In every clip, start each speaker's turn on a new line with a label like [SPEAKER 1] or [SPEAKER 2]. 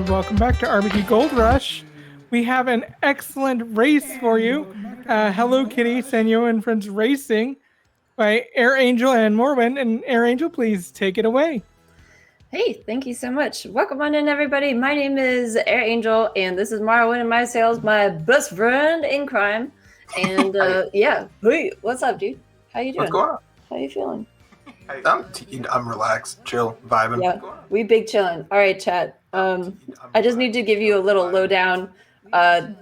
[SPEAKER 1] and welcome back to RBG Gold Rush. We have an excellent race for you. Hello Kitty, Sanrio and Friends Racing by Airangel and Morrowind. And Airangel, please take it away.
[SPEAKER 2] Hey, thank you so much. Welcome on in, everybody. My name is Airangel, and this is Morrowindinmysails, my best friend in crime. And yeah, hey, what's up, dude? How you doing?
[SPEAKER 3] What's going on?
[SPEAKER 2] How you feeling?
[SPEAKER 3] I'm relaxed, chill, vibing.
[SPEAKER 2] Yeah, we big chillin'. All right, chat. I just need to give you a little lowdown.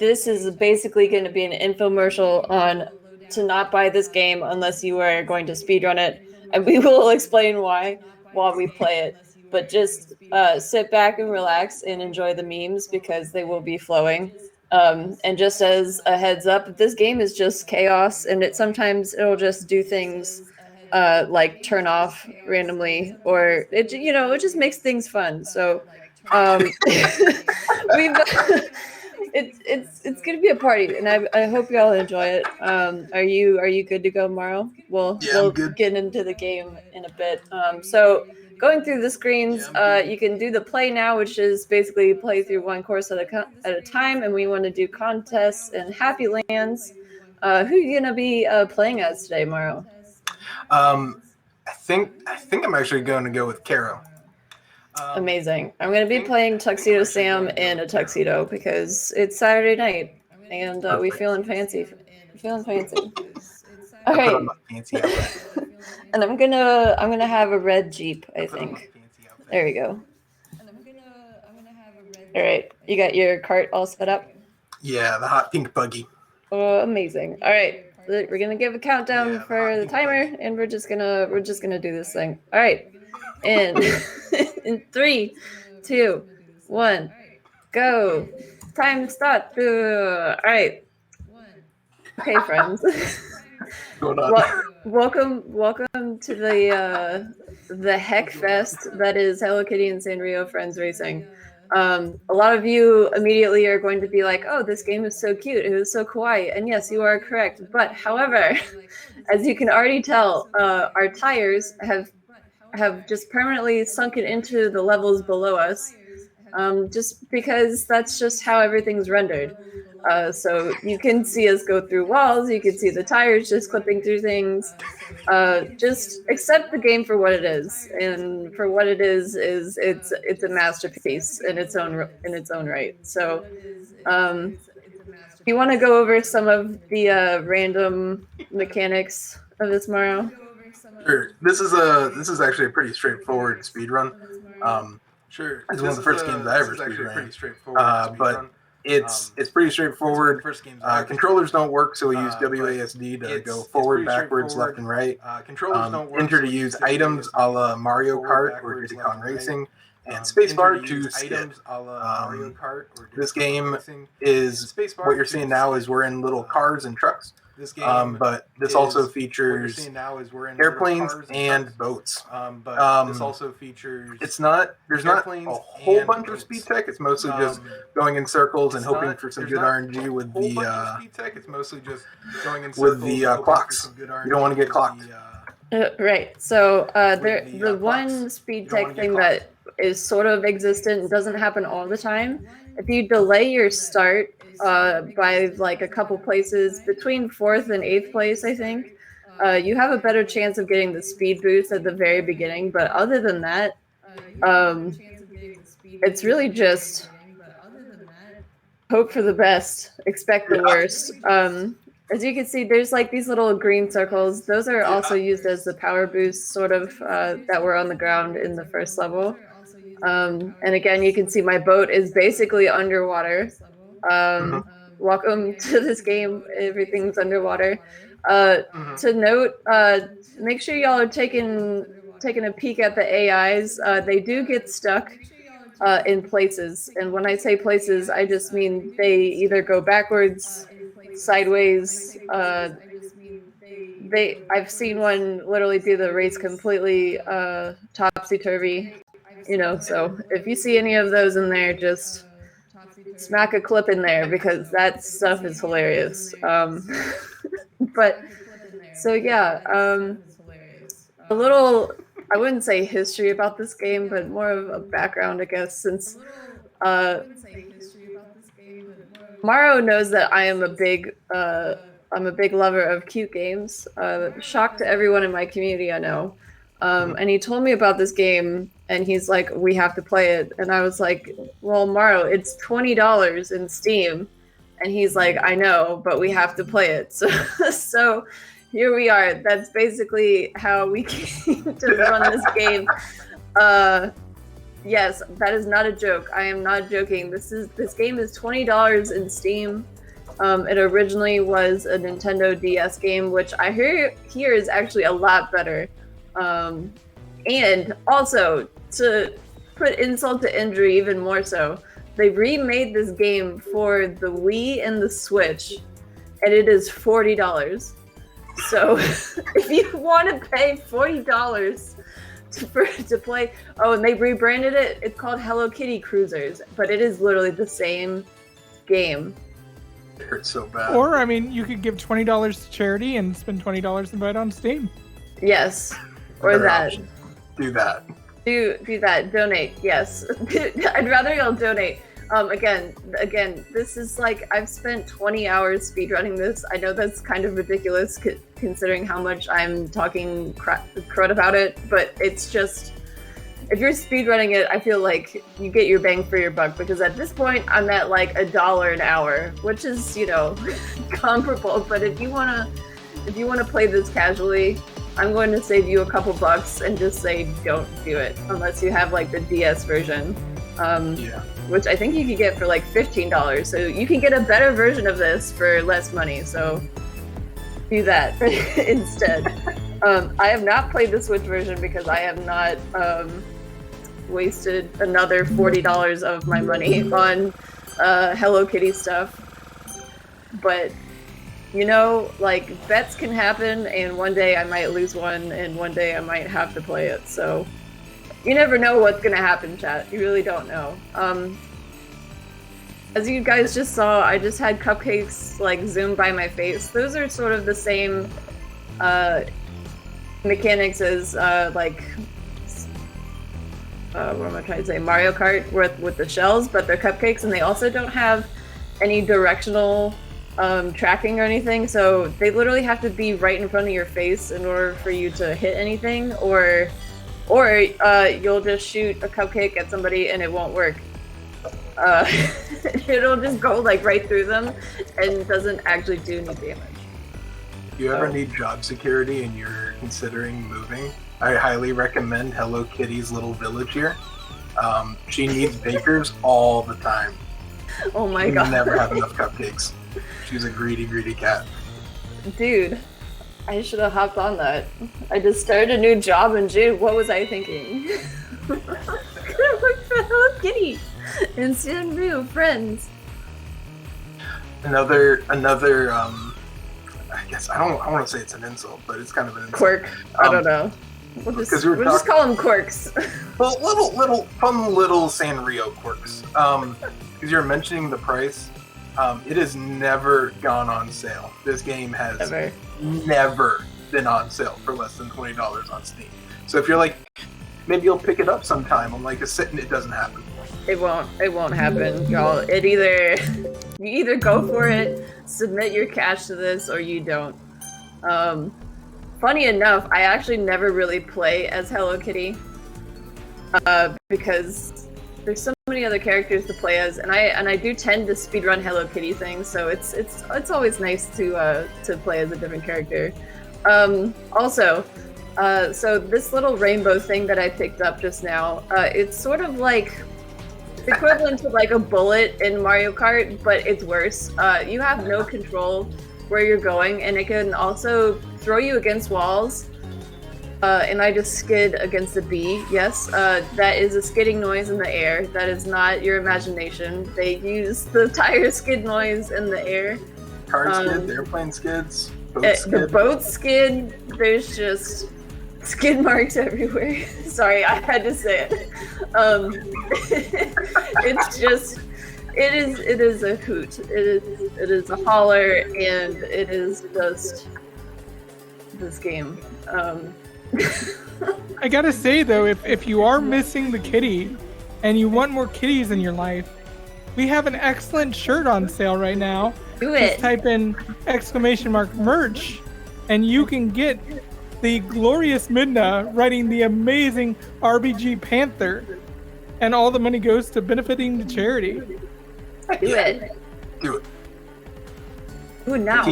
[SPEAKER 2] This is basically going to be an infomercial on to not buy this game unless you are going to speedrun it, and we will explain why while we play it. But just sit back and relax and enjoy the memes because they will be flowing. And just as a heads up, this game is just chaos, and sometimes it'll just do things like turn off randomly, or it just makes things fun. So it's gonna be a party, and I hope y'all enjoy it. Are you good to go, Morrow? We'll get into the game in a bit. So going through the screens, you can do the play now, which is basically play through one course at a time, and we want to do contests and happy lands. Who are you gonna be playing as today, Morrow?
[SPEAKER 3] I think I'm actually going to go with Caro.
[SPEAKER 2] Amazing. I'm going to be playing Tuxedo Sam in a tuxedo because it's Saturday night and we feeling fancy. All right. And I'm gonna have a red Jeep, I think. There we go. All right. You got your cart all set up?
[SPEAKER 3] Yeah, the hot pink buggy.
[SPEAKER 2] Oh, amazing. All right. We're gonna give a countdown for the timer, and we're just gonna do this thing. All right, and in 3, 2, 1, go! Time start. All right. Okay, friends. Welcome to the heck fest that is Hello Kitty and Sanrio Friends Racing. A lot of you immediately are going to be like, oh, this game is so cute. It was so kawaii. And yes, you are correct. But however, as you can already tell, our tires have just permanently sunken into the levels below us, just because that's just how everything's rendered. So you can see us go through walls. You can see the tires just clipping through things. Just accept the game for what it is, and for what it is it's a masterpiece in its own right. So, you want to go over some of the random mechanics of this, Morrow?
[SPEAKER 3] Sure. This is actually a pretty straightforward speedrun. Sure. It's one of the first games I ever speedrun. But it's pretty straightforward. Controllers don't work, so we use WASD to go forward, backwards, left, and right. Enter to use items a la Mario Kart or Diddy Kong Racing, and spacebar to skip. This game is, what you're seeing now is we're in little cars and trucks. But this also features airplanes and boats. There's not a whole bunch of speed tech. It's mostly just going in circles and hoping for some good RNG with the clocks. You don't want to get clocked.
[SPEAKER 2] Right. So the one speed tech thing that is sort of existent, doesn't happen all the time. If you delay your start by like a couple places between 4th and 8th place, I think, you have a better chance of getting the speed boost at the very beginning. But other than that, it's really just hope for the best, expect the worst. As you can see, there's like these little green circles. Those are also used as the power boost, sort of, that were on the ground in the first level. And again, you can see my boat is basically underwater. Welcome to this game. Everything's underwater. To note, make sure y'all are taking a peek at the AIs. They do get stuck in places. And when I say places, I just mean they either go backwards, sideways. I've seen one literally do the race completely topsy-turvy, so if you see any of those in there, just smack a clip in there because that stuff is hilarious. But so yeah, a little, I wouldn't say history about this game, but more of a background, I guess, since Morrow knows that I am a big lover of cute games. Shock to everyone in my community, I know. And he told me about this game, and he's like, "We have to play it." And I was like, "Well, Morrow, it's $20 in Steam." And he's like, "I know, but we have to play it." So here we are. That's basically how we came to run this game. Yes, that is not a joke. I am not joking. This game is $20 in Steam. It originally was a Nintendo DS game, which I hear is actually a lot better. And also, to put insult to injury even more so, they remade this game for the Wii and the Switch, and it is $40. So if you want to pay $40 to play, oh, and they rebranded it. It's called Hello Kitty Cruisers, but it is literally the same game.
[SPEAKER 3] It hurts so bad.
[SPEAKER 1] Or, I mean, you could give $20 to charity and spend $20 and buy it on Steam.
[SPEAKER 2] Yes, or that.
[SPEAKER 3] Option. Do that.
[SPEAKER 2] Do that. Donate. Yes, I'd rather y'all donate. Again, this is like, I've spent 20 hours speedrunning this. I know that's kind of ridiculous considering how much I'm talking crud about it, but it's just, if you're speedrunning it, I feel like you get your bang for your buck, because at this point I'm at like $1 an hour, which is, you know, comparable. But if you wanna play this casually, I'm going to save you a couple bucks and just say don't do it unless you have like the DS version.
[SPEAKER 3] Yeah.
[SPEAKER 2] Which I think you could get for like $15. So you can get a better version of this for less money. So do that instead. I have not played the Switch version because I have not wasted another $40 of my money on Hello Kitty stuff. But, you know, like, bets can happen, and one day I might lose one, and one day I might have to play it. So you never know what's gonna happen, chat. You really don't know. As you guys just saw, I just had cupcakes like zoom by my face. Those are sort of the same mechanics as what am I trying to say? Mario Kart with the shells, but they're cupcakes, and they also don't have any directional tracking or anything. So they literally have to be right in front of your face in order for you to hit anything, or you'll just shoot a cupcake at somebody and it won't work. It'll just go like right through them and doesn't actually do any damage.
[SPEAKER 3] If you ever need job security and you're considering moving, I highly recommend Hello Kitty's little village here. She needs bakers all the time.
[SPEAKER 2] Oh my god.
[SPEAKER 3] You never have enough cupcakes. She's a greedy, greedy cat.
[SPEAKER 2] Dude, I should have hopped on that. I just started a new job in June. What was I thinking? I could have worked for Hello Kitty and Sanrio friends.
[SPEAKER 3] Another I guess I want to say it's an insult, but it's kind of an insult.
[SPEAKER 2] Quirk. I don't know. We'll just call them quirks.
[SPEAKER 3] Well, little fun little Sanrio quirks. Because you're mentioning the price. It has never gone on sale. This game has never been on sale for less than $20 on Steam. So if you're like, maybe you'll pick it up sometime. I'm like, it doesn't happen.
[SPEAKER 2] It won't happen, y'all. You either go for it, submit your cash to this, or you don't. Funny enough, I actually never really play as Hello Kitty, because there's so many other characters to play as, and I do tend to speedrun Hello Kitty things, so it's always nice to play as a different character. Also, so this little rainbow thing that I picked up just now, it's sort of like equivalent to like a bullet in Mario Kart, but it's worse. You have no control where you're going, and it can also throw you against walls. And I just skid against a bee. Yes, that is a skidding noise in the air. That is not your imagination. They use the tire skid noise in the air.
[SPEAKER 3] Car skid, airplane skids, boat skid.
[SPEAKER 2] The boat skid, there's just skid marks everywhere. Sorry, I had to say it. It's just, it is a hoot. It is a holler, and it is just this game.
[SPEAKER 1] I gotta say though, if you are missing the kitty, and you want more kitties in your life, we have an excellent shirt on sale right now.
[SPEAKER 2] Do
[SPEAKER 1] Just
[SPEAKER 2] it.
[SPEAKER 1] type in !merch, and you can get the glorious Midna writing the amazing RBG Panther, and all the money goes to benefiting the charity.
[SPEAKER 2] Do it.
[SPEAKER 3] Do it.
[SPEAKER 2] Do it now.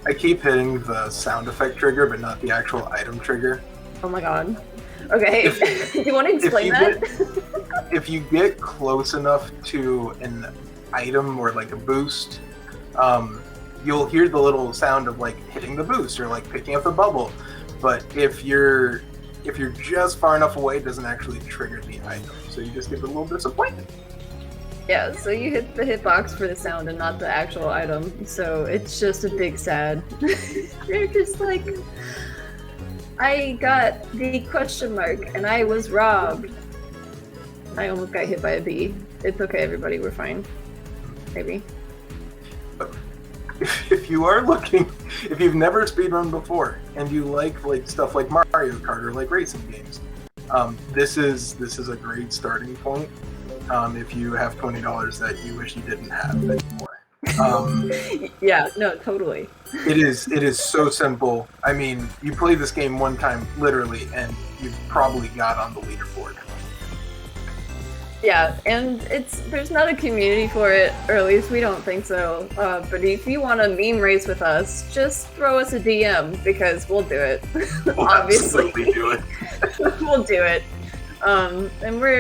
[SPEAKER 3] I keep hitting the sound effect trigger, but not the actual item trigger.
[SPEAKER 2] Oh my god. Okay. Do you want to explain that?
[SPEAKER 3] If you get close enough to an item or like a boost, you'll hear the little sound of like hitting the boost or like picking up the bubble. But if you're just far enough away, it doesn't actually trigger the item. So you just get a little disappointed.
[SPEAKER 2] Yeah, so you hit the hitbox for the sound and not the actual item. So it's just a big sad. They're just like, I got the question mark and I was robbed. I almost got hit by a bee. It's okay, everybody, we're fine. Maybe.
[SPEAKER 3] If you are looking, if you've never speedrun before and you like stuff like Mario Kart or like racing games, this is a great starting point. If you have $20 that you wish you didn't have anymore.
[SPEAKER 2] Yeah, no, totally.
[SPEAKER 3] It is so simple. I mean, you play this game one time, literally, and you've probably got on the leaderboard.
[SPEAKER 2] Yeah, and there's not a community for it, or at least we don't think so. But if you want to meme race with us, just throw us a DM because we'll do it.
[SPEAKER 3] We'll
[SPEAKER 2] Obviously,
[SPEAKER 3] absolutely do it.
[SPEAKER 2] we'll do it. And we're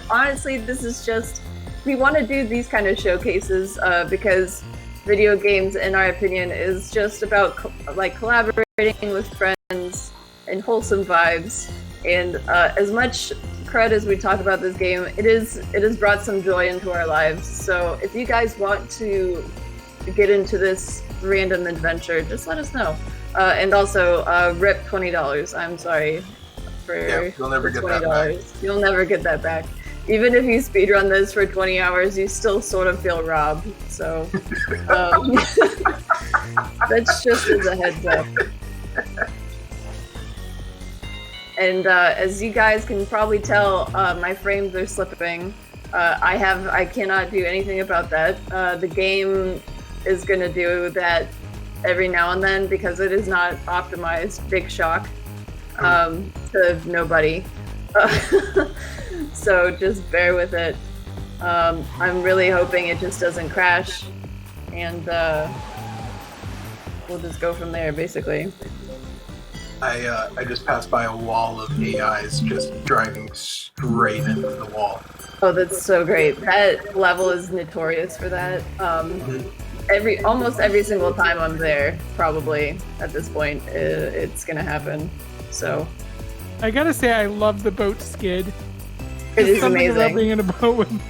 [SPEAKER 2] honestly, this is just, we want to do these kind of showcases because video games, in our opinion, is just about collaborating with friends and wholesome vibes. And as much cred as we talk about this game, it has brought some joy into our lives. So if you guys want to get into this random adventure, just let us know. And also, rip $20. I'm sorry.
[SPEAKER 3] You'll never get that back.
[SPEAKER 2] You'll never get that back. Even if you speedrun this for 20 hours, you still sort of feel robbed. So that's just as a heads up. And as you guys can probably tell, my frames are slipping. I cannot do anything about that. The game is gonna do that every now and then because it is not optimized. Big shock. To nobody. So just bear with it. I'm really hoping it just doesn't crash, and we'll just go from there, basically.
[SPEAKER 3] I just passed by a wall of AIs just driving straight into the wall.
[SPEAKER 2] Oh, that's so great. That level is notorious for that. Almost every single time I'm there, probably at this point, it's gonna happen. So
[SPEAKER 1] I gotta say, I love the boat skid.
[SPEAKER 2] it is
[SPEAKER 1] Something about
[SPEAKER 2] amazing
[SPEAKER 1] being in a boat with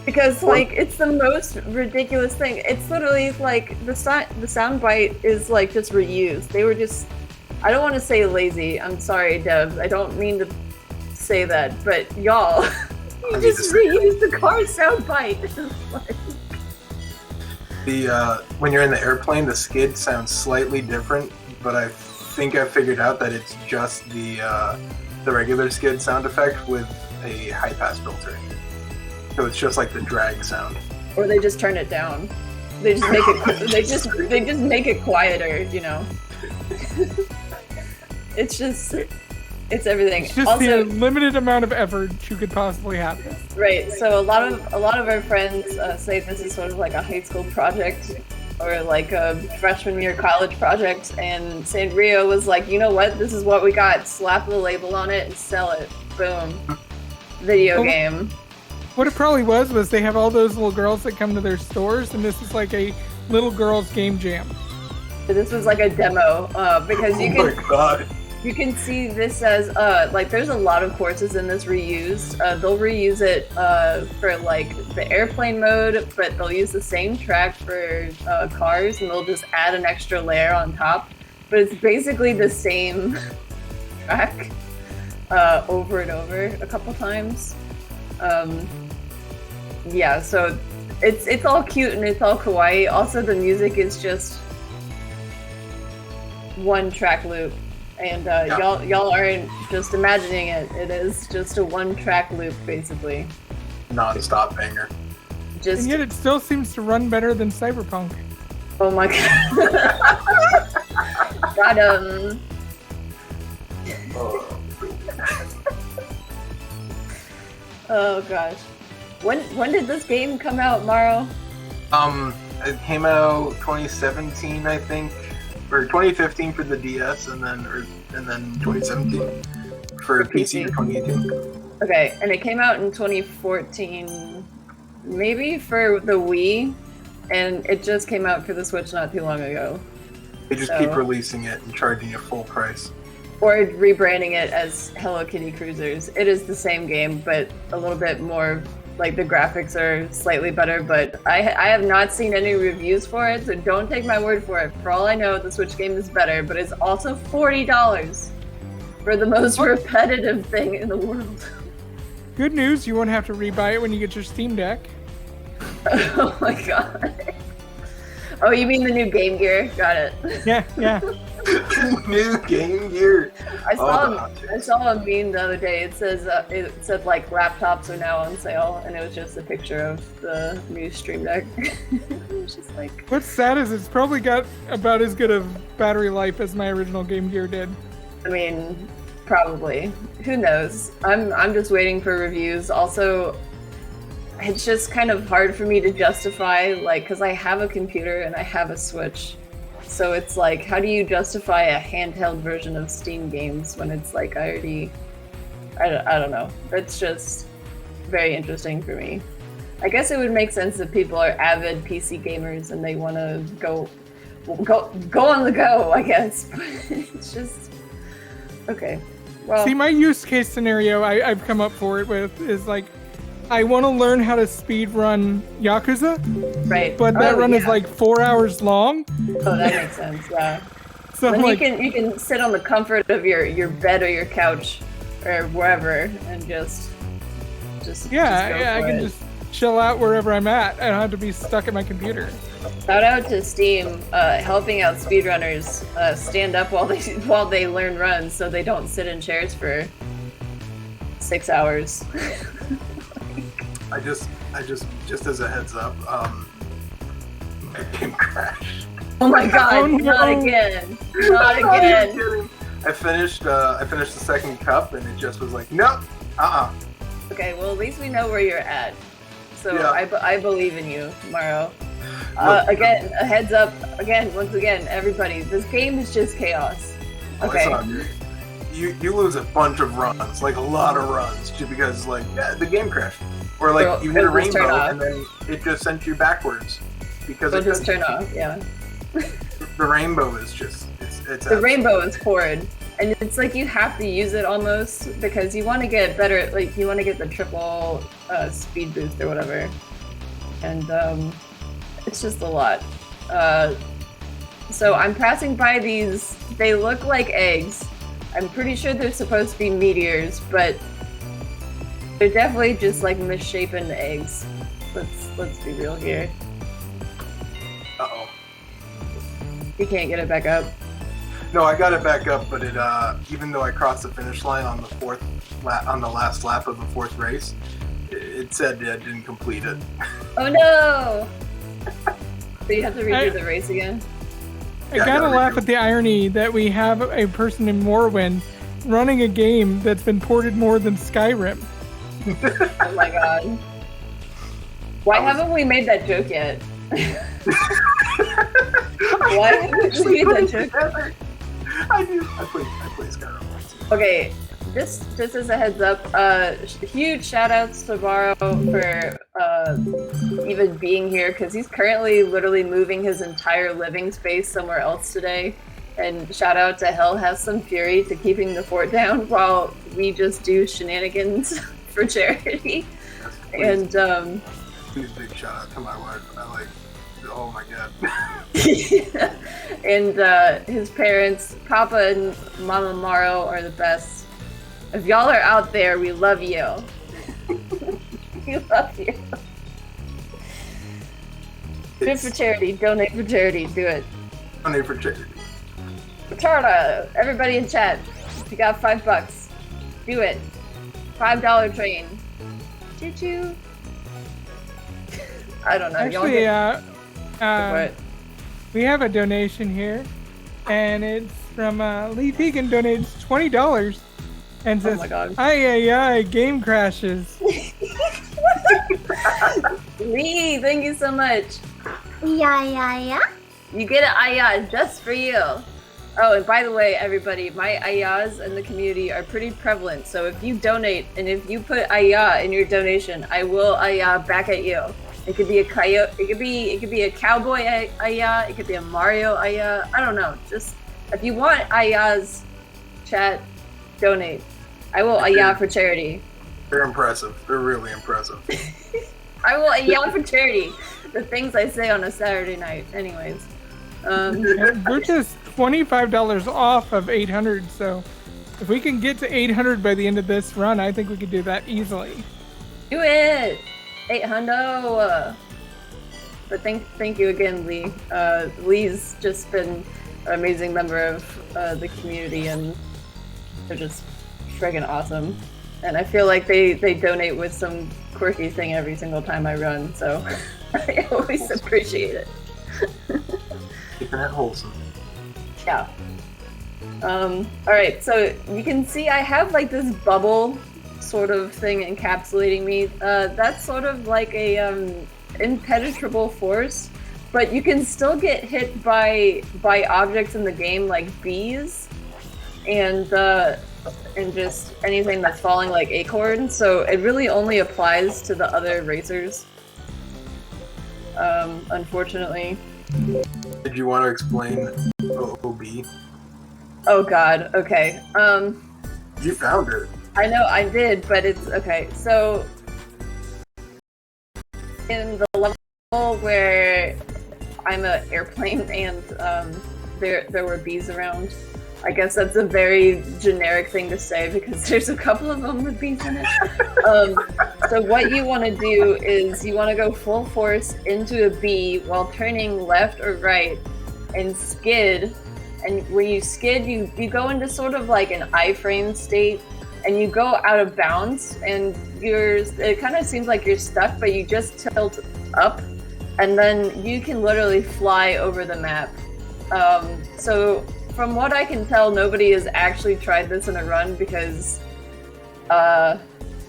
[SPEAKER 2] because like it's the most ridiculous thing. It's literally like the sound bite is like just reused. They were just, I don't want to say lazy. I'm sorry, Deb. I don't mean to say that, but y'all, you just reused the car sound bite.
[SPEAKER 3] When you're in the airplane, the skid sounds slightly different, but I think I figured out that it's just the regular skid sound effect with a high pass filter. So it's just like the drag sound.
[SPEAKER 2] Or they just turn it down. They just make it. They just make it quieter. You know. It's everything.
[SPEAKER 1] It's just
[SPEAKER 2] also,
[SPEAKER 1] the limited amount of effort you could possibly have.
[SPEAKER 2] right. So a lot of our friends say this is sort of like a high school project or like a freshman year college project, and Sanrio was like, you know what? This is what we got. Slap the label on it and sell it. Boom. Video game.
[SPEAKER 1] What it probably was they have all those little girls that come to their stores, and this is like a little girls game jam.
[SPEAKER 2] This was like a demo because you can.
[SPEAKER 3] Oh my god.
[SPEAKER 2] You can see this as like there's a lot of courses in this reused. They'll reuse it for like the airplane mode, but they'll use the same track for cars, and they'll just add an extra layer on top. But it's basically the same track over and over a couple times. Yeah, so it's all cute and it's all kawaii. Also, the music is just one track loop. And y'all aren't just imagining it. It is just a one-track loop, basically.
[SPEAKER 3] Non-stop banger.
[SPEAKER 1] And yet it still seems to run better than Cyberpunk.
[SPEAKER 2] Oh my god. Got him. Oh gosh. When did this game come out, Morrow?
[SPEAKER 3] It came out 2017, I think, or 2015 for the DS, and then 2017 for PC 2018.
[SPEAKER 2] Okay, and it came out in 2014, maybe for the Wii, and it just came out for the Switch not too long ago.
[SPEAKER 3] They just keep releasing it and charging it full price.
[SPEAKER 2] Or rebranding it as Hello Kitty Cruisers. It is the same game, but a little bit more, like the graphics are slightly better, but I have not seen any reviews for it, so don't take my word for it. For all I know, the Switch game is better, but it's also $40 for the most repetitive thing in the world.
[SPEAKER 1] Good news, you won't have to rebuy it when you get your Steam Deck.
[SPEAKER 2] Oh my god. Oh, you mean the new Game Gear? Got it.
[SPEAKER 1] Yeah.
[SPEAKER 3] New Game Gear.
[SPEAKER 2] I saw a meme the other day. It said like laptops are now on sale, and it was just a picture of the new Stream Deck. It was just like.
[SPEAKER 1] What's sad is it's probably got about as good of battery life as my original Game Gear did.
[SPEAKER 2] I mean, probably. Who knows? I'm just waiting for reviews. Also, it's just kind of hard for me to justify, like, because I have a computer and I have a Switch. So it's like, how do you justify a handheld version of Steam games when it's like I don't know. It's just very interesting for me. I guess it would make sense if people are avid PC gamers and they want to go on the go, I guess. But it's just okay. Well,
[SPEAKER 1] see, my use case scenario I've come up for it with is like, I want to learn how to speed run Yakuza,
[SPEAKER 2] right?
[SPEAKER 1] But that run is like 4 hours long.
[SPEAKER 2] Oh, that makes sense. Yeah.
[SPEAKER 1] So
[SPEAKER 2] then
[SPEAKER 1] like,
[SPEAKER 2] you can sit on the comfort of your bed or your couch or wherever and just go
[SPEAKER 1] I
[SPEAKER 2] for
[SPEAKER 1] can
[SPEAKER 2] it.
[SPEAKER 1] just chill out wherever I'm at. I don't have to be stuck at my computer.
[SPEAKER 2] Shout out to Steam helping out speedrunners stand up while they learn runs so they don't sit in chairs for 6 hours.
[SPEAKER 3] I just as a heads up, my game crashed.
[SPEAKER 2] Oh my god,
[SPEAKER 1] Oh, no.
[SPEAKER 2] not again. Not again.
[SPEAKER 3] I finished the second cup and it just was like, nope,
[SPEAKER 2] Okay, well at least we know where you're at. So
[SPEAKER 3] Yeah.
[SPEAKER 2] I believe in you, Morrow.
[SPEAKER 3] Look,
[SPEAKER 2] Again, a heads up. Once again, everybody, this game is just chaos. Okay.
[SPEAKER 3] You lose a bunch of runs, like a lot of runs, just because like the game crashed, or like
[SPEAKER 2] Well,
[SPEAKER 3] you hit a
[SPEAKER 2] it'll just turn
[SPEAKER 3] rainbow
[SPEAKER 2] off.
[SPEAKER 3] and then it just sent you backwards because
[SPEAKER 2] It'll
[SPEAKER 3] it
[SPEAKER 2] just turn off, yeah.
[SPEAKER 3] the rainbow is just it's
[SPEAKER 2] The rainbow is horrid. And it's like you have to use it almost because you want to get better, like you want to get the triple speed boost or whatever. And it's just a lot. So I'm passing by these, they look like eggs. I'm pretty sure they're supposed to be meteors, but they're definitely just like misshapen eggs. Let's be real here.
[SPEAKER 3] Uh-oh.
[SPEAKER 2] You can't get it back up.
[SPEAKER 3] No, I got it back up, but it even though I crossed the finish line on the last lap of the fourth race, it said I didn't complete it.
[SPEAKER 2] Oh no! So you have to redo the race again?
[SPEAKER 1] I gotta laugh at the irony that we have a person in Morrowind running a game that's been ported more than Skyrim.
[SPEAKER 2] Oh my god. Why haven't we made that joke yet? Why haven't we made that joke?
[SPEAKER 3] I play Skyrim.
[SPEAKER 2] Okay, just as a heads up, huge shout outs to Morrow for even being here, because he's currently literally moving his entire living space somewhere else today. And shout out to Hell Has Some Fury to keeping the fort down while we just do shenanigans for charity.
[SPEAKER 3] Yes,
[SPEAKER 2] And
[SPEAKER 3] please big shout out to my wife. Oh my god.
[SPEAKER 2] and his parents, Papa and Mama Morrow, are the best. If y'all are out there, we love you. We love you. Good for charity. Donate for charity. Do it.
[SPEAKER 3] Donate for charity.
[SPEAKER 2] Tarda, everybody in chat, if you got $5, do it. $5 train. Choo choo. I don't know.
[SPEAKER 1] Actually,
[SPEAKER 2] What?
[SPEAKER 1] we have a donation here, and it's from Lee Tegan. Donates $20 and says,
[SPEAKER 2] Oh my god.
[SPEAKER 1] "Ay, game crashes."
[SPEAKER 2] Lee, thank you so much.
[SPEAKER 4] Yeah.
[SPEAKER 2] You get an ayah just for you. Oh, and by the way, everybody, my ayahs in the community are pretty prevalent. So if you donate and if you put ayah in your donation, I will ayah back at you. It could be a coyote. It could be a cowboy ayah. It could be a Mario ayah. I don't know. Just if you want ayahs, chat, donate. I will ayah for charity.
[SPEAKER 3] They're impressive. They're really impressive.
[SPEAKER 2] I will ayah for charity. The things I say on a Saturday night. Anyways.
[SPEAKER 1] We're just $25 off of 800, so if we can get to 800 by the end of this run, I think we could do that easily.
[SPEAKER 2] Do it! 800. But thank you again, Lee. Lee's just been an amazing member of the community, and they're just friggin' awesome. And I feel like they donate with some quirky thing every single time I run, so I always appreciate it.
[SPEAKER 3] Keeping it wholesome.
[SPEAKER 2] Yeah. Alright, so you can see I have like this bubble sort of thing encapsulating me. That's sort of like a impenetrable force, but you can still get hit by objects in the game like bees and just anything that's falling like acorns, so it really only applies to the other racers. Unfortunately.
[SPEAKER 3] Did you want to explain OB?
[SPEAKER 2] Oh god, okay.
[SPEAKER 3] You found it.
[SPEAKER 2] I know I did, but it's okay. So in the level where I'm an airplane and there were bees around, I guess that's a very generic thing to say because there's a couple of them with bees in it. So what you want to do is you want to go full force into a bee while turning left or right and skid. And when you skid, you go into sort of like an iframe state and you go out of bounds and it kind of seems like you're stuck, but you just tilt up and then you can literally fly over the map. So from what I can tell, nobody has actually tried this in a run because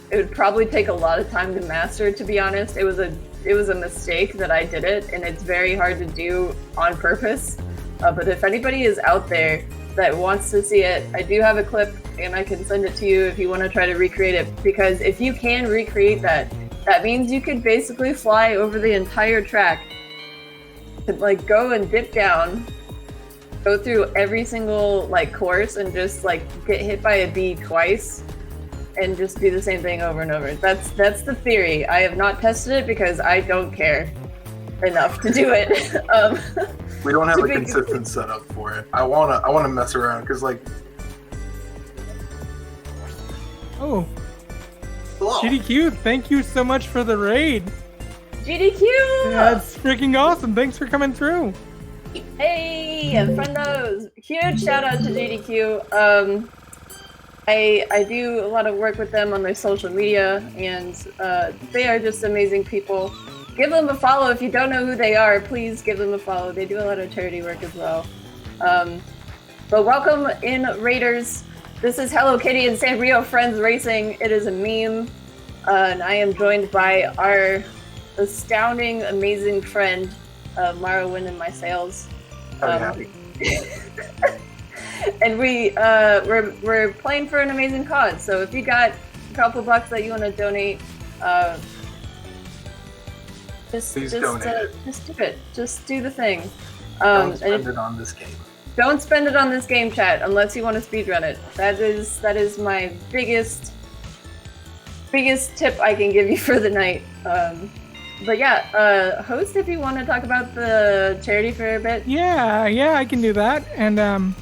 [SPEAKER 2] it would probably take a lot of time to master, to be honest. It was a mistake that I did it, and it's very hard to do on purpose. But if anybody is out there that wants to see it, I do have a clip, and I can send it to you if you want to try to recreate it. Because if you can recreate that, that means you could basically fly over the entire track. Like go and dip down, go through every single like course, and just like get hit by a bee twice. And just do the same thing over and over. That's the theory. I have not tested it because I don't care enough to do it.
[SPEAKER 3] We don't have a consistent setup for it. I wanna mess around because like.
[SPEAKER 1] Oh,
[SPEAKER 3] Hello.
[SPEAKER 1] GDQ, thank you so much for the raid.
[SPEAKER 2] GDQ!
[SPEAKER 1] That's freaking awesome. Thanks for coming through.
[SPEAKER 2] Hey, friendos! Huge shout out to GDQ. I do a lot of work with them on their social media, and they are just amazing people. Give them a follow if you don't know who they are. Please give them a follow. They do a lot of charity work as well. But welcome in, Raiders. This is Hello Kitty and Sanrio Friends Racing. It is a meme, and I am joined by our astounding, amazing friend, Morrowindinmysails. And we're playing for an amazing cause. So if you got a couple bucks that you want to donate, just donate. Just do it. Just do the thing.
[SPEAKER 3] Don't spend it on this game.
[SPEAKER 2] Don't spend it on this game, chat, unless you want to speedrun it. That is my biggest tip I can give you for the night. But yeah, host, if you want to talk about the charity for a bit.
[SPEAKER 1] Yeah, I can do that. And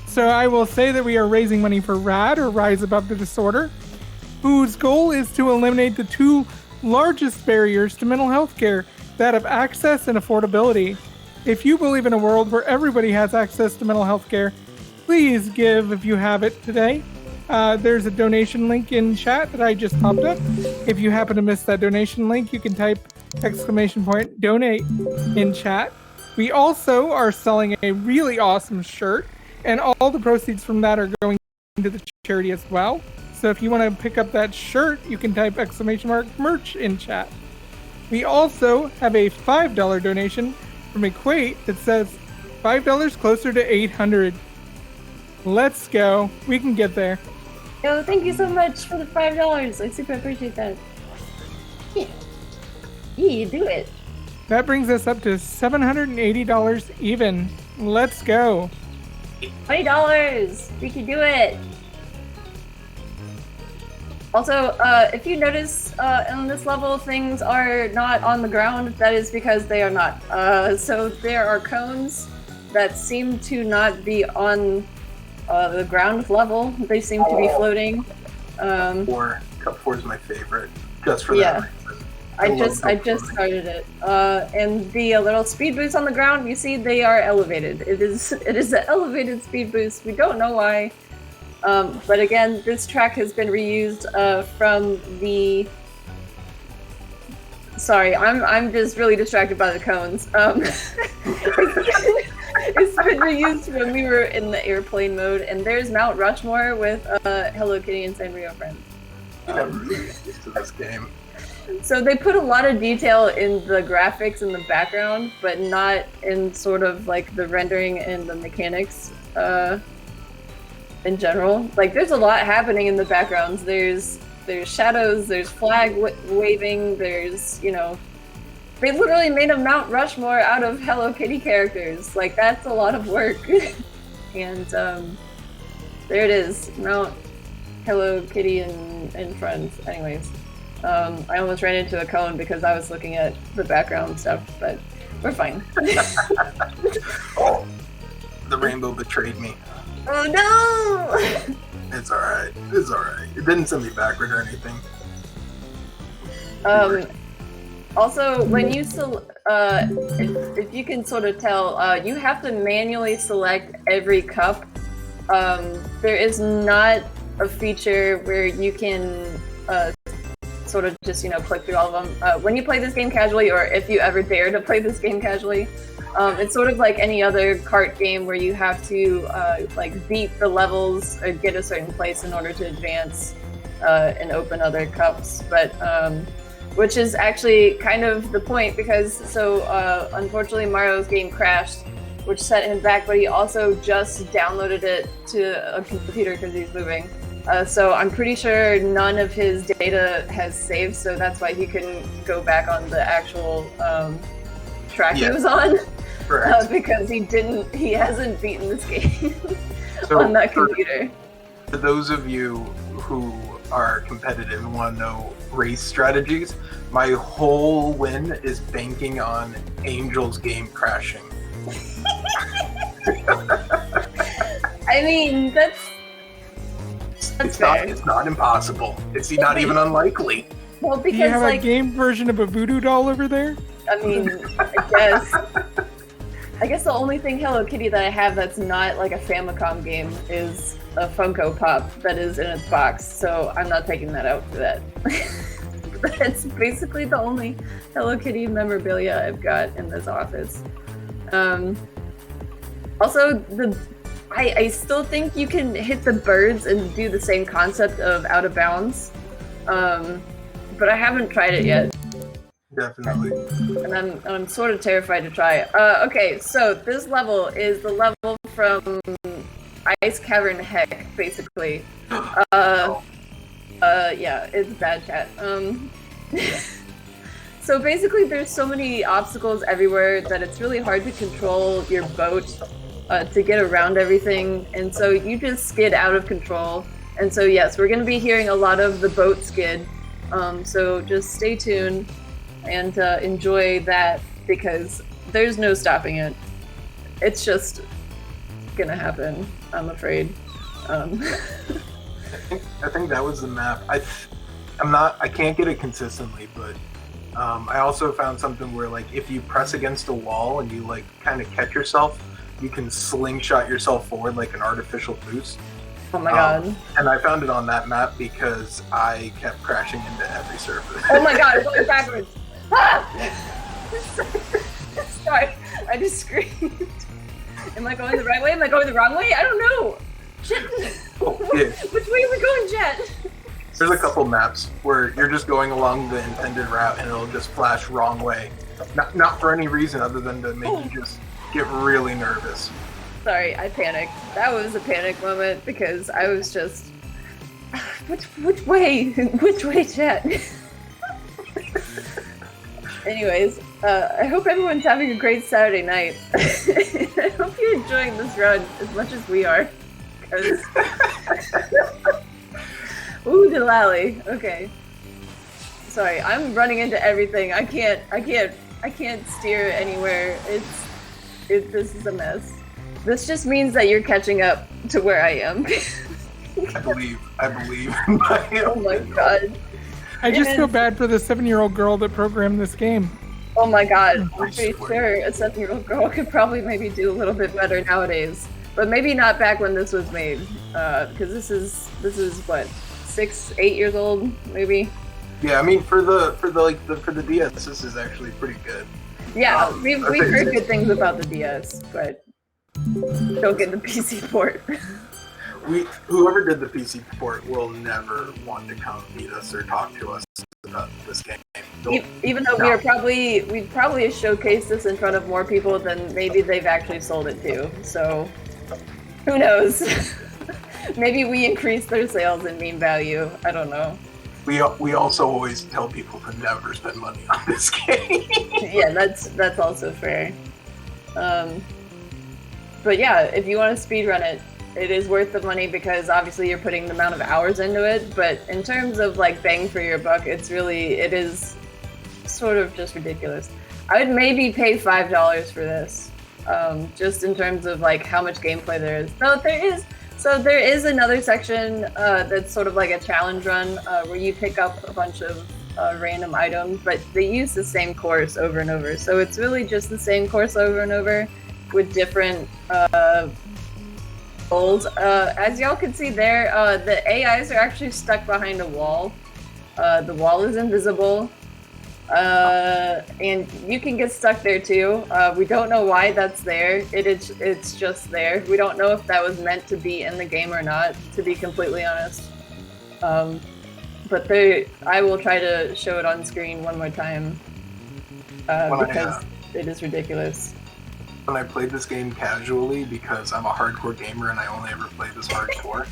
[SPEAKER 1] so I will say that we are raising money for RAD, or Rise Above the Disorder, whose goal is to eliminate the two largest barriers to mental health care, that of access and affordability. If you believe in a world where everybody has access to mental health care, please give if you have it today. There's a donation link in chat that I just popped up. If you happen to miss that donation link, you can type !donate in chat. We also are selling a really awesome shirt, and all the proceeds from that are going into the charity as well. So if you want to pick up that shirt, you can type !merch in chat. We also have a $5 donation from Equate that says $5 closer to 800. Let's go. We can get there.
[SPEAKER 2] Yo, thank you so much for the $5. I super appreciate that. Yeah, you do it.
[SPEAKER 1] That brings us up to $780 even. Let's go.
[SPEAKER 2] $20. We can do it. Also, if you notice on this level things are not on the ground, that is because they are not. So there are cones that seem to not be on the ground level. They seem to be floating.
[SPEAKER 3] Cup 4 is my favorite, just for
[SPEAKER 2] Yeah.
[SPEAKER 3] that reason.
[SPEAKER 2] I just started it. And the little speed boost on the ground, you see, they are elevated. It is an elevated speed boost. We don't know why. But again, this track has been reused from the. Sorry, I'm just really distracted by the cones. It's been reused when we were in the airplane mode, and there's Mount Rushmore with Hello Kitty and Sanrio friends.
[SPEAKER 3] I'm really used to this game.
[SPEAKER 2] So they put a lot of detail in the graphics in the background, but not in sort of like the rendering and the mechanics in general. Like there's a lot happening in the backgrounds. There's shadows, there's flag waving, there's, you know, they literally made a Mount Rushmore out of Hello Kitty characters. Like that's a lot of work. And there it is, Mount Hello Kitty and friends. Anyways. I almost ran into a cone because I was looking at the background stuff, but we're fine.
[SPEAKER 3] Oh, the rainbow betrayed me.
[SPEAKER 2] Oh no!
[SPEAKER 3] It's alright. It's alright. It didn't send me backward or anything.
[SPEAKER 2] Also, when you if you can sort of tell, you have to manually select every cup. There is not a feature where you can sort of just, you know, click through all of them. When you play this game casually, or if you ever dare to play this game casually, it's sort of like any other cart game where you have to like beat the levels or get a certain place in order to advance and open other cups. But which is actually kind of the point, because unfortunately Mario's game crashed, which set him back, but he also just downloaded it to a computer because he's moving. So I'm pretty sure none of his data has saved, so that's why he couldn't go back on the actual track he was on. Because he hasn't beaten this game on that computer.
[SPEAKER 3] For those of you who are competitive and want to know race strategies, my whole win is banking on Angel's game crashing.
[SPEAKER 2] I mean, that's fair.
[SPEAKER 3] It's not impossible. It's not even unlikely.
[SPEAKER 2] Well, because
[SPEAKER 1] Do you have
[SPEAKER 2] like
[SPEAKER 1] a game version of a voodoo doll over there?
[SPEAKER 2] I mean, I guess the only thing Hello Kitty that I have that's not like a Famicom game is a Funko Pop that is in its box, so I'm not taking that out for that. That's basically the only Hello Kitty memorabilia I've got in this office. Also, I still think you can hit the birds and do the same concept of out of bounds, but I haven't tried it yet.
[SPEAKER 3] Definitely.
[SPEAKER 2] And I'm sort of terrified to try it. Okay, so this level is the level from Ice Cavern Heck, basically. Yeah, it's bad chat. So basically there's so many obstacles everywhere that it's really hard to control your boat to get around everything, and so you just skid out of control. And so yes, we're going to be hearing a lot of the boat skid, so just stay tuned and enjoy that, because there's no stopping it. It's just gonna happen, I'm afraid.
[SPEAKER 3] I think that was the map. I can't get it consistently, but I also found something where, like, if you press against a wall and you like kind of catch yourself, you can slingshot yourself forward like an artificial boost.
[SPEAKER 2] Oh my god.
[SPEAKER 3] And I found it on that map because I kept crashing into every surface.
[SPEAKER 2] Oh my god, I'm going backwards. Ah! Sorry, I just screamed. Am I going the right way? Am I going the wrong way? I don't know. Shit.
[SPEAKER 3] Oh, yeah.
[SPEAKER 2] Which way are we going, Jet?
[SPEAKER 3] There's a couple maps where you're just going along the intended route and it'll just flash wrong way. Not for any reason other than to make you just get really nervous.
[SPEAKER 2] Sorry, I panicked. That was a panic moment because I was just... Which way? Which way, Jet? Anyways, I hope everyone's having a great Saturday night. I hope you're enjoying this run as much as we are. Because... Ooh, Delali. Okay. Sorry, I'm running into everything. I can't steer anywhere. This is a mess. This just means that you're catching up to where I am.
[SPEAKER 3] I believe.
[SPEAKER 2] Oh my god.
[SPEAKER 1] I just feel bad for the 7-year-old girl that programmed this game.
[SPEAKER 2] Oh my god. I'm pretty sure a 7-year-old girl could probably maybe do a little bit better nowadays. But maybe not back when this was made. Because this is what, 6, 8 years old, maybe?
[SPEAKER 3] Yeah, I mean for the DS, this is actually pretty good.
[SPEAKER 2] Yeah, we've heard good things about the DS, but don't get the PC port.
[SPEAKER 3] Whoever did the PC port will never want to come meet us or talk to us about this game.
[SPEAKER 2] Even though we'd probably showcased this in front of more people than maybe they've actually sold it to. So who knows? Maybe we increased their sales and meme value. I don't know.
[SPEAKER 3] We also always tell people to never spend money on this game.
[SPEAKER 2] Yeah, that's also fair. But yeah, if you want to speedrun it, it is worth the money because obviously you're putting the amount of hours into it. But in terms of like bang for your buck, it is sort of just ridiculous. I would maybe pay $5 for this, just in terms of like how much gameplay there is. So there is another section that's sort of like a challenge run where you pick up a bunch of random items, but they use the same course over and over. So it's really just the same course over and over with different goals. As y'all can see there, the AIs are actually stuck behind a wall. The wall is invisible. And you can get stuck there too. We don't know why that's there. It's just there. We don't know if that was meant to be in the game or not, to be completely honest. But I will try to show it on screen one more time because it is ridiculous.
[SPEAKER 3] When I played this game casually, because I'm a hardcore gamer and I only ever play this hardcore,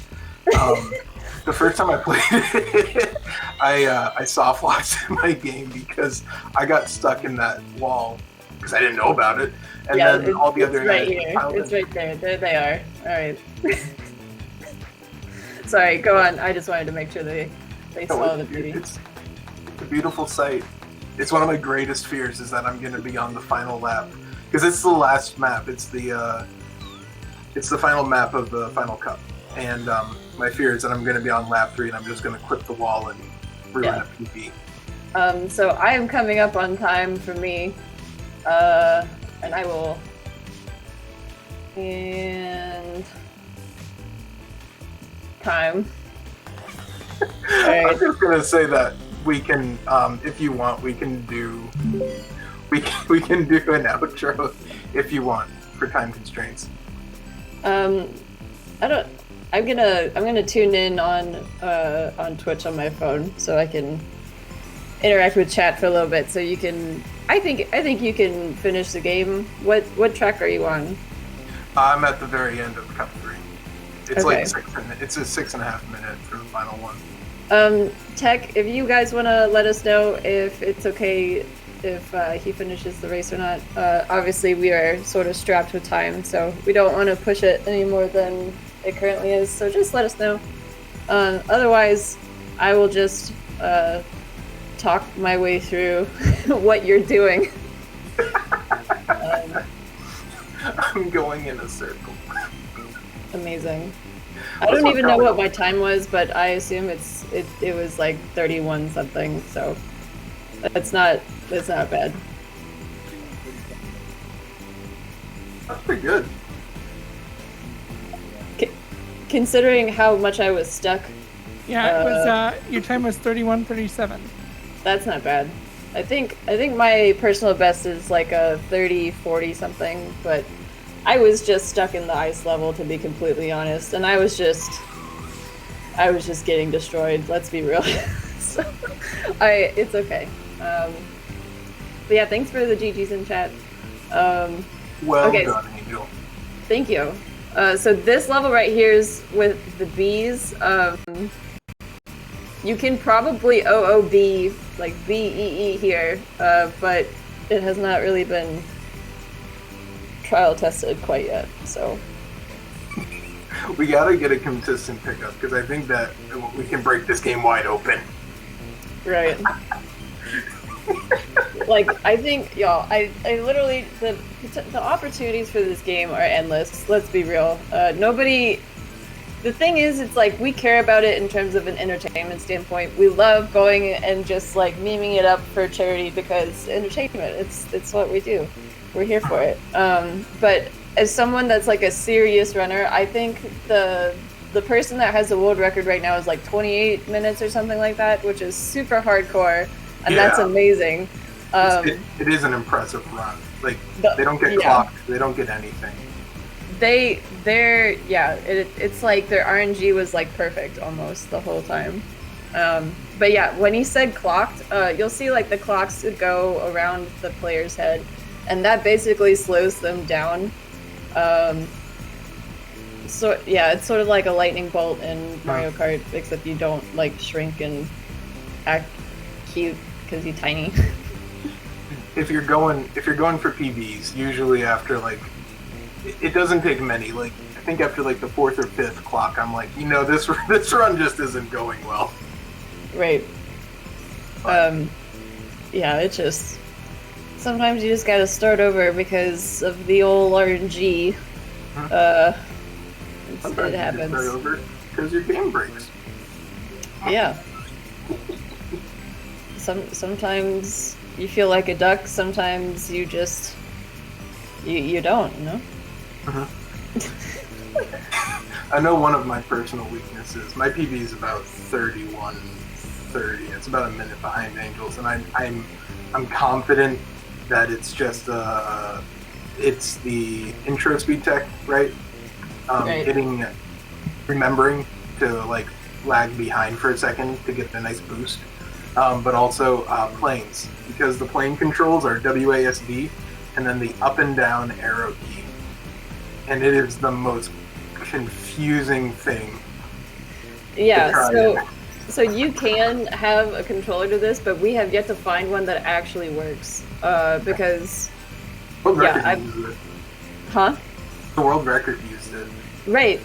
[SPEAKER 3] the first time I played it, I soft locked my game because I got stuck in that wall because I didn't know about it. And then all the other
[SPEAKER 2] right here. It's right there. There they are. All right. Sorry, go on. I just wanted to make sure they saw the beauty.
[SPEAKER 3] It's a beautiful sight. It's one of my greatest fears is that I'm going to be on the final lap because it's the last map. It's the final map of the final cup. And my fear is that I'm going to be on lap 3 and I'm just going to clip the wall and ruin a PB.
[SPEAKER 2] So I am coming up on time for me, and I will. And time.
[SPEAKER 3] Right. I'm just going to say that we can, if you want, we can do an outro if you want for time constraints.
[SPEAKER 2] I'm gonna tune in on Twitch on my phone so I can interact with chat for a little bit. So you can, I think you can finish the game. What track are you on?
[SPEAKER 3] I'm at the very end of Cup 3. It's
[SPEAKER 2] okay.
[SPEAKER 3] It's a 6.5 minute for the final one.
[SPEAKER 2] Tech, if you guys want to let us know if it's okay if he finishes the race or not. Obviously, we are sort of strapped with time, so we don't want to push it any more than it currently is. So just let us know. Otherwise, I will just talk my way through what you're doing.
[SPEAKER 3] I'm going in a circle.
[SPEAKER 2] Amazing. I don't even know what my time was, but I assume it was like 31 something. So that's not bad.
[SPEAKER 3] That's pretty good.
[SPEAKER 2] considering how much I was stuck.
[SPEAKER 1] Yeah, it was. Your time was 31:37.
[SPEAKER 2] That's not bad. I think my personal best is like a 30-40 something, but I was just stuck in the ice level, to be completely honest, and I was just getting destroyed. Let's be real. So, it's okay. But yeah, thanks for the GGs in chat.
[SPEAKER 3] Well
[SPEAKER 2] okay.
[SPEAKER 3] done, Angel.
[SPEAKER 2] Thank you. So this level right here is with the bees. You can probably OOB, like BEE here, but it has not really been trial tested quite yet, so.
[SPEAKER 3] We gotta get a consistent pickup, because I think that we can break this game wide open.
[SPEAKER 2] Right. Like, I think, y'all, I literally, the opportunities for this game are endless, let's be real. The thing is, it's like, we care about it in terms of an entertainment standpoint. We love going and just, like, memeing it up for charity because entertainment, it's what we do. We're here for it. But as someone that's, like, a serious runner, I think the person that has the world record right now is, like, 28 minutes or something like that, which is super hardcore, and that's amazing.
[SPEAKER 3] It is an impressive run. Like, they don't get clocked, they don't get anything. It's like their RNG was like perfect almost the whole time. But yeah, when he said clocked, you'll see like the clocks go around the player's head, and that basically slows them down. So yeah, it's sort of like a lightning bolt in Mario Kart, except you don't like shrink and act cute because you're tiny. If you're going for PBs, usually after like, it doesn't take many. Like, I think after like the 4th or 5th clock, I'm like, this run just isn't going well.
[SPEAKER 2] Right. Yeah, it just, sometimes you just gotta start over because of the old RNG. It happens.
[SPEAKER 3] You start over because your game breaks.
[SPEAKER 2] Yeah. Sometimes you feel like a duck. Sometimes you just you don't. You know.
[SPEAKER 3] I know one of my personal weaknesses. My PB is about 31:30. It's about a minute behind Angels, and I'm confident that it's just it's the intro speed tech, right?
[SPEAKER 2] Right.
[SPEAKER 3] Remembering to like lag behind for a second to get a nice boost, but also planes, because the plane controls are WASD and then the up and down arrow key, and it is the most confusing thing.
[SPEAKER 2] Yeah, so you can have a controller to this, but we have yet to find one that actually works. Because
[SPEAKER 3] World record uses it.
[SPEAKER 2] Huh?
[SPEAKER 3] The world record used it.
[SPEAKER 2] Right,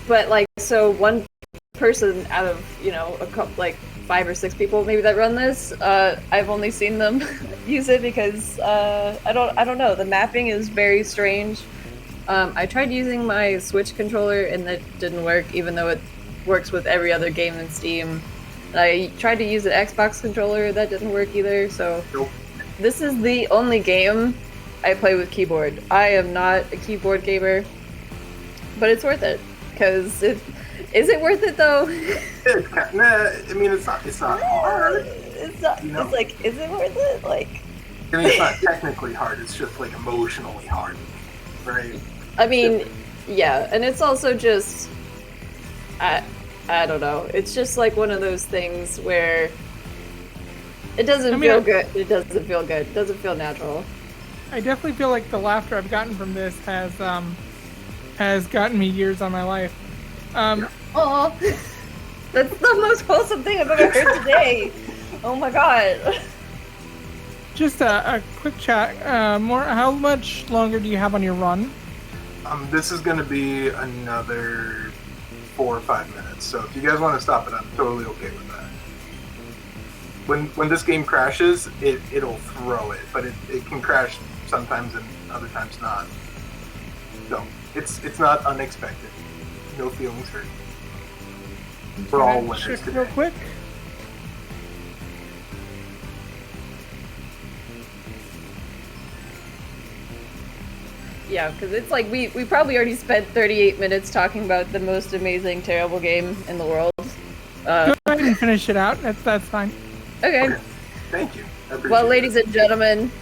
[SPEAKER 2] but like, so one person out of, a couple, like 5 or 6 people maybe that run this, I've only seen them use it because I don't know, the mapping is very strange. I tried using my Switch controller and that didn't work, even though it works with every other game in Steam. I tried to use an Xbox controller, that didn't work either, so
[SPEAKER 3] Nope.
[SPEAKER 2] This is the only game I play with keyboard. I am not a keyboard gamer, but it's worth it, because is it worth it though?
[SPEAKER 3] I mean, it's not hard.
[SPEAKER 2] It's not. It's like, is it worth it? Like,
[SPEAKER 3] I mean, it's not technically hard. It's just like emotionally hard, right?
[SPEAKER 2] I mean, yeah, and it's also just, I don't know. It's just like one of those things where it doesn't feel good. It doesn't feel good. It doesn't feel natural.
[SPEAKER 1] I definitely feel like the laughter I've gotten from this has gotten me years on my life.
[SPEAKER 2] Aw, that's the most wholesome thing I've ever heard today. Oh my god.
[SPEAKER 1] Just a quick chat. How much longer do you have on your run?
[SPEAKER 3] This is going to be another 4 or 5 minutes. So if you guys want to stop it, I'm totally okay with that. When this game crashes, it'll throw it, but it can crash sometimes and other times not. So it's not unexpected. No feelings hurt. We're all winners
[SPEAKER 1] Check
[SPEAKER 3] today.
[SPEAKER 1] real quick.
[SPEAKER 2] Yeah, because it's like we probably already spent 38 minutes talking about the most amazing, terrible game in the world.
[SPEAKER 1] Go ahead and finish it out. That's fine.
[SPEAKER 2] Okay.
[SPEAKER 3] Thank you. I appreciate
[SPEAKER 2] Well,
[SPEAKER 3] it.
[SPEAKER 2] ladies and gentlemen,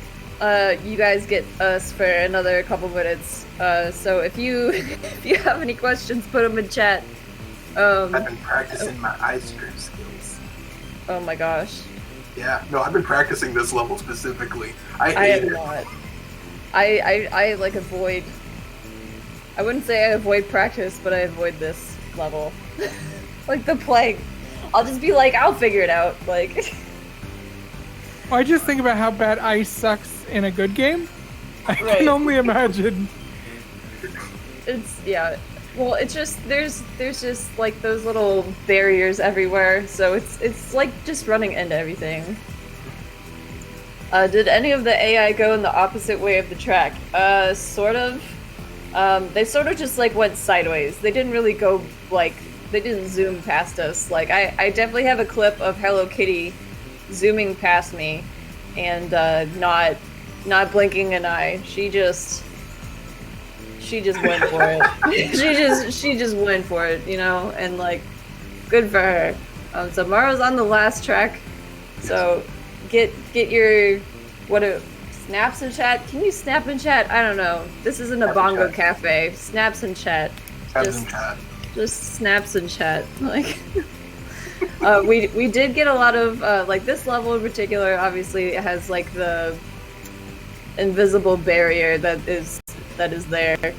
[SPEAKER 2] you guys get us for another couple minutes. So if you have any questions, put them in chat.
[SPEAKER 3] I've been practicing my ice cream skills.
[SPEAKER 2] Oh my gosh.
[SPEAKER 3] Yeah, no, I've been practicing this level specifically. I
[SPEAKER 2] have
[SPEAKER 3] hate it.
[SPEAKER 2] not. I like avoid. I wouldn't say I avoid practice, but I avoid this level. Like the plague. I'll just be like, I'll figure it out. Like.
[SPEAKER 1] Well, I just think about how bad ice sucks in a good game. I
[SPEAKER 2] Right.
[SPEAKER 1] can only imagine.
[SPEAKER 2] It's yeah. Well, it's just there's just like those little barriers everywhere, so it's like just running into everything. Did any of the AI go in the opposite way of the track? Sort of. They sort of just like went sideways. They didn't really go like they didn't zoom past us. Like I definitely have a clip of Hello Kitty zooming past me and not blinking an eye. She just went for it. she just went for it, you know, and like good for her. So Maro's on the last track. So get your snaps in chat. Can you snap in chat? I don't know. This isn't a bongo cafe. Snaps in chat. Just snaps in chat. Like we did get a lot of like this level in particular. Obviously, it has like the invisible barrier that is there.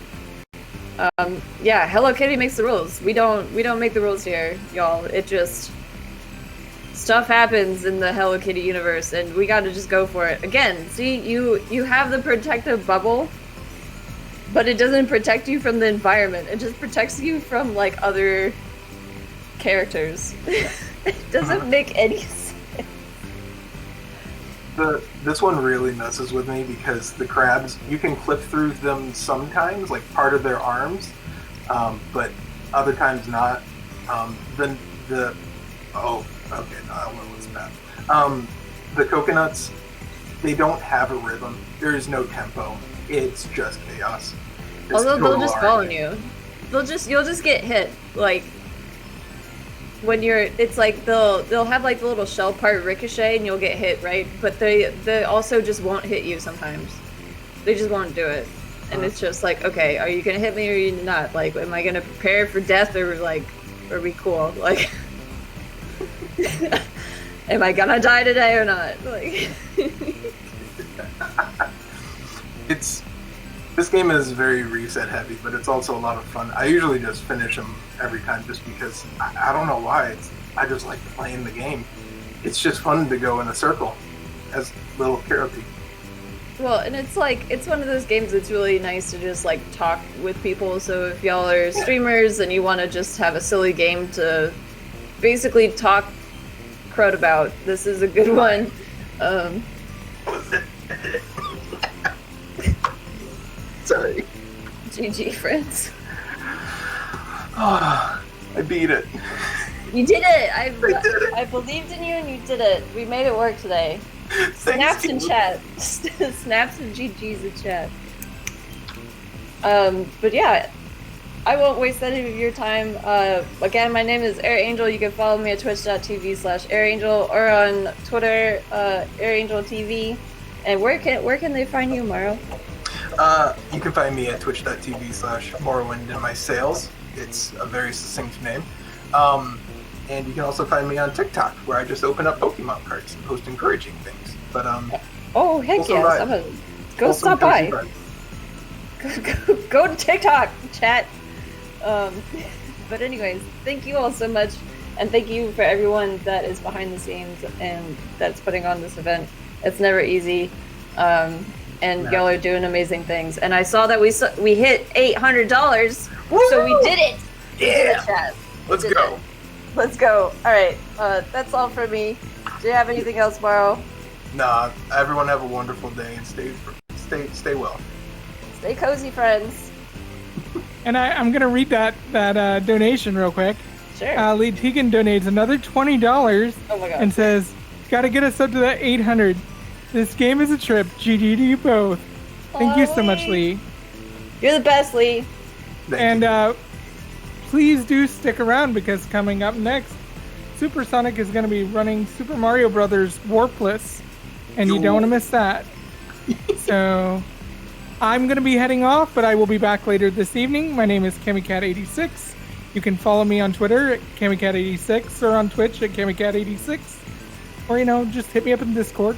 [SPEAKER 2] Yeah, Hello Kitty makes the rules. We don't make the rules here, y'all. It just stuff happens in the Hello Kitty universe, and we got to just go for it. Again, see, you have the protective bubble, but it doesn't protect you from the environment. It just protects you from like other characters. It doesn't make any sense.
[SPEAKER 3] This one really messes with me because the crabs, you can clip through them sometimes, like part of their arms, but other times not. Then the the coconuts, they don't have a rhythm. There is no tempo. It's just chaos.
[SPEAKER 2] Although they'll just fall on you. You'll just get hit. Like when it's like they'll have like the little shell part ricochet and you'll get hit, right? But they also just won't hit you sometimes. They just won't do it. And it's just like, okay, are you gonna hit me or are you not? Like, am I gonna prepare for death or like are we cool? Like am I gonna die today or not? Like
[SPEAKER 3] This game is very reset heavy, but it's also a lot of fun. I usually just finish them every time just because I don't know why. I just like playing the game. It's just fun to go in a circle as little Karate.
[SPEAKER 2] Well, and it's like, it's one of those games that's really nice to just like talk with people. So if y'all are streamers and you want to just have a silly game to basically talk crud about, this is a good one.
[SPEAKER 3] Sorry.
[SPEAKER 2] GG, friends.
[SPEAKER 3] I beat it.
[SPEAKER 2] You did it!
[SPEAKER 3] I did it.
[SPEAKER 2] I believed in you and you did it. We made it work today. Snaps in chat. Snaps and GG's in chat. But yeah, I won't waste any of your time. Again, my name is Airangel. You can follow me at twitch.tv/Airangel or on Twitter, AirangelTV. And where can they find you, Morrow?
[SPEAKER 3] You can find me at twitch.tv/Morrowindinmysails. It's a very succinct name. And you can also find me on TikTok, where I just open up Pokemon cards and post encouraging things. But
[SPEAKER 2] oh heck yes! Go stop by. Go to TikTok, chat. But anyways, thank you all so much, and thank you for everyone that is behind the scenes and that's putting on this event. It's never easy, and y'all are doing amazing things. And I saw that we hit $800, so we did it.
[SPEAKER 3] Yeah,
[SPEAKER 2] chat.
[SPEAKER 3] Let's go.
[SPEAKER 2] Let's go. All right, that's all for me. Do you have anything else, Morrow?
[SPEAKER 3] Nah. Everyone have a wonderful day and stay well.
[SPEAKER 2] Stay cozy, friends.
[SPEAKER 1] And I'm gonna read that donation real quick.
[SPEAKER 2] Sure.
[SPEAKER 1] Lee Tegan donates another $20
[SPEAKER 2] Oh my god.
[SPEAKER 1] and says, "Gotta get us up to that 800. This game is a trip. GG to you both." Thank you so much, Lee.
[SPEAKER 2] You're the best, Lee.
[SPEAKER 3] Thank you.
[SPEAKER 1] And please do stick around because coming up next, Supersonic is going to be running Super Mario Brothers Warpless, and you don't want to miss that. So I'm going to be heading off, but I will be back later this evening. My name is KamiCat86. You can follow me on Twitter at KamiCat86 or on Twitch at KamiCat86. Or, just hit me up in Discord.